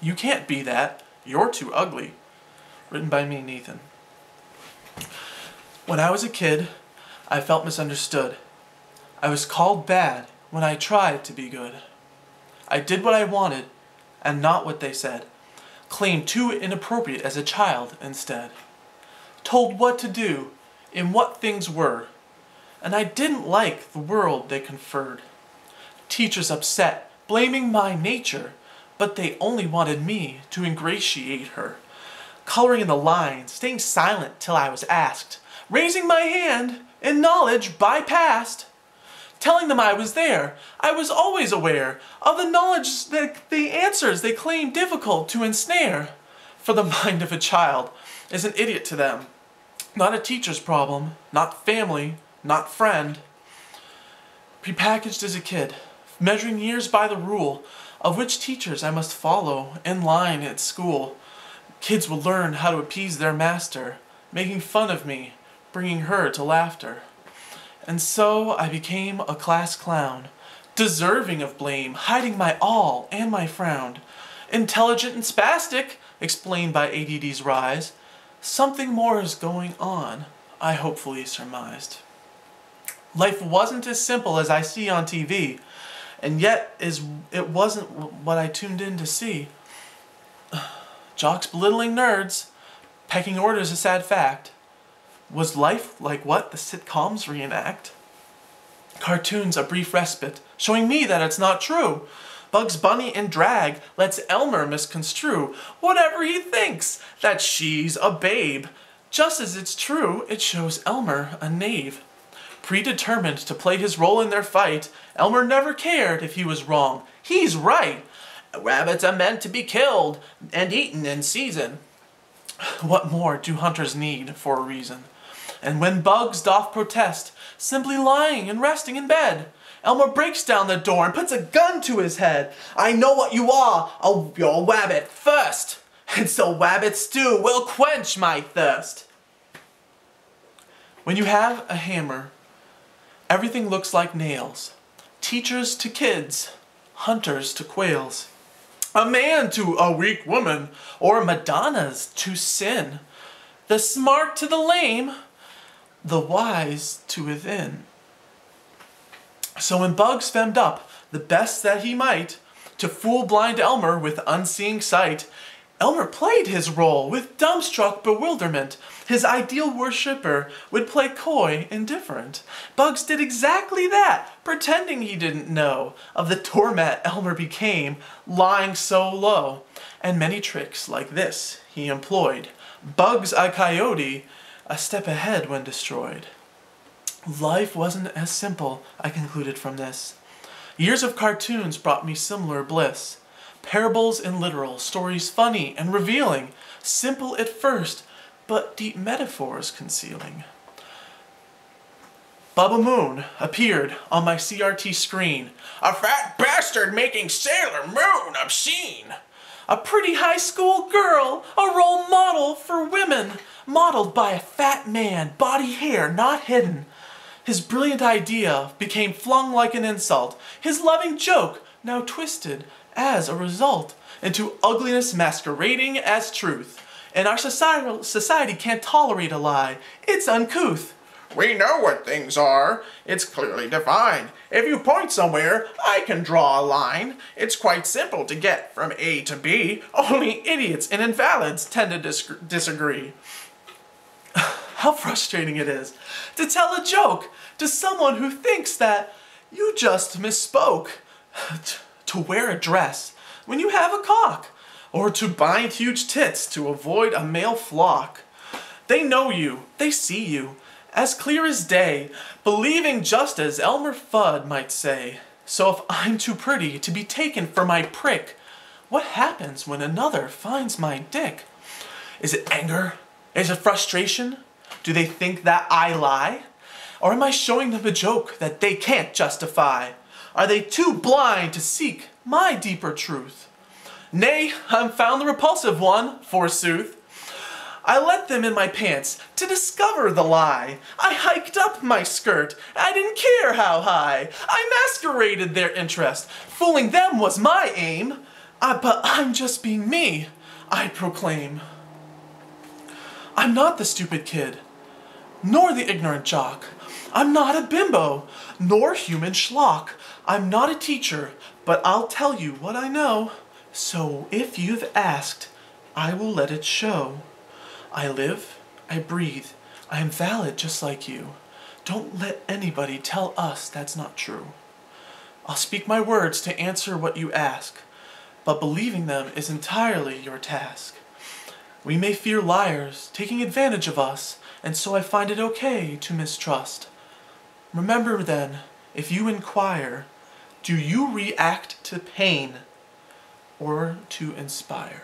You can't be that. You're too ugly. Written by me, Nathan. When I was a kid, I felt misunderstood. I was called bad when I tried to be good. I did what I wanted and not what they said. Claimed too inappropriate as a child instead. Told what to do and what things were. And I didn't like the world they conferred. Teachers upset, blaming my nature, but they only wanted me to ingratiate her. Coloring in the lines, staying silent till I was asked. Raising my hand, and knowledge bypassed. Telling them I was there, I was always aware of the knowledge that the answers they claimed difficult to ensnare. For the mind of a child is an idiot to them. Not a teacher's problem, not family, not friend. Prepackaged as a kid, measuring years by the rule of which teachers I must follow in line at school. Kids will learn how to appease their master, making fun of me, bringing her to laughter. And so I became a class clown, deserving of blame, hiding my all and my frown. Intelligent and spastic, explained by ADD's rise. Something more is going on, I hopefully surmised. Life wasn't as simple as I see on TV, and yet it wasn't what I tuned in to see. Jocks belittling nerds, pecking orders a sad fact. Was life like what the sitcoms reenact? Cartoons a brief respite, showing me that it's not true. Bugs Bunny in drag lets Elmer misconstrue whatever he thinks, that she's a babe. Just as it's true, it shows Elmer a knave. Predetermined to play his role in their fight, Elmer never cared if he was wrong. He's right. Rabbits are meant to be killed and eaten in season. What more do hunters need for a reason? And when Bugs doth protest, simply lying and resting in bed, Elmer breaks down the door and puts a gun to his head. I know what you are, you're a wabbit first, and so wabbit stew will quench my thirst. When you have a hammer, everything looks like nails. Teachers to kids, hunters to quails. A man to a weak woman, or Madonnas to sin. The smart to the lame, the wise to within. So when Bugs femmed up the best that he might to fool blind Elmer with unseeing sight, Elmer played his role with dumbstruck bewilderment. His ideal worshipper would play coy, indifferent. Bugs did exactly that, pretending he didn't know of the torment Elmer became, lying so low. And many tricks like this he employed. Bugs a coyote, a step ahead when destroyed. Life wasn't as simple, I concluded from this. Years of cartoons brought me similar bliss. Parables and literal, stories funny and revealing, simple at first, but deep metaphors concealing. Bubba Moon appeared on my CRT screen. A fat bastard making Sailor Moon obscene. A pretty high school girl, a role model for women, modeled by a fat man, body hair not hidden. His brilliant idea became flung like an insult, his loving joke now twisted as a result into ugliness masquerading as truth. And our society can't tolerate a lie. It's uncouth. We know what things are. It's clearly defined. If you point somewhere, I can draw a line. It's quite simple to get from A to B. Only idiots and invalids tend to disagree. How frustrating it is to tell a joke to someone who thinks that you just misspoke. To wear a dress when you have a cock, or to bind huge tits to avoid a male flock. They know you, they see you, as clear as day, believing just as Elmer Fudd might say. So if I'm too pretty to be taken for my prick, what happens when another finds my dick? Is it anger? Is it frustration? Do they think that I lie? Or am I showing them a joke that they can't justify? Are they too blind to seek my deeper truth? Nay, I'm found the repulsive one, forsooth. I let them in my pants to discover the lie. I hiked up my skirt, I didn't care how high. I masqueraded their interest, fooling them was my aim. But I'm just being me, I proclaim. I'm not the stupid kid, nor the ignorant jock. I'm not a bimbo, nor human schlock. I'm not a teacher, but I'll tell you what I know. So if you've asked, I will let it show. I live, I breathe, I am valid just like you. Don't let anybody tell us that's not true. I'll speak my words to answer what you ask, but believing them is entirely your task. We may fear liars taking advantage of us, and so I find it okay to mistrust. Remember then, if you inquire, do you react to pain or to inspire?